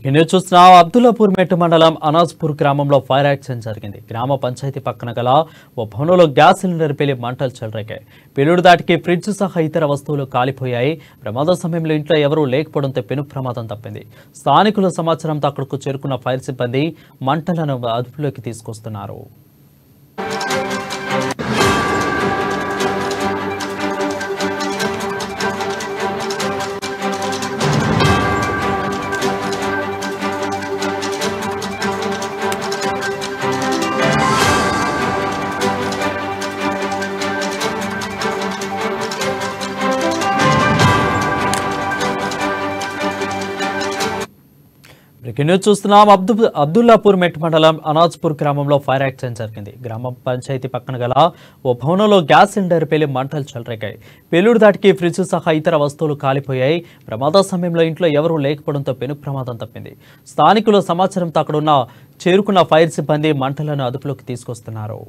News చూస్తున్నాం. అబ్దుల్లాపూర్ మెట్టు మండలం అనాజ్పూర్ గ్రామంలో ఫైర్ యాక్సిడెంట్ జరిగింది. గ్రామ పంచాయతీ పక్కన గల ఓ భవనంలో గ్యాస్ సిలిండర్ పేలి మంటలు చెలరేగాయి. పేలుడు దాటికి ఫ్రిడ్జ్ సహా ఇతర వస్తువులు కాలిపోయాయి. ప్రమాద సమయంలో ఇంట్లో ఎవరూ లేకపోవడంతో పెను ప్రమాదం తప్పింది. స్థానికుల సమాచారంతో అక్కడకు చేరుకున్న ఫైర్ సిబ్బంది మంటలను అదుపులోకి తీసుకొస్తున్నారు. న్యూస్ చూస్తున్నాం. అబ్దుల్లాపూర్ మెట్ మండలం అనాజ్పూర్ గ్రామంలో ఫైర్ యాక్సిడెంట్ జరిగింది. గ్రామ పంచాయతీ పక్కన గల ఓ భవనంలో గ్యాస్ సిలిండర్ పేలి మంటలు చెలరేగాయి. పేలుడు దాటికి ఫ్రిడ్జ్ సహా ఇతర వస్తువులు కాలిపోయాయి. ప్రమాద సమయంలో ఇంట్లో ఎవరూ లేకపోవడంతో పెను ప్రమాదం తప్పింది. స్థానికుల సమాచారంతో అక్కడున్న చేరుకున్న ఫైర్ సిబ్బంది మంటలను అదుపులోకి తీసుకొస్తున్నారు.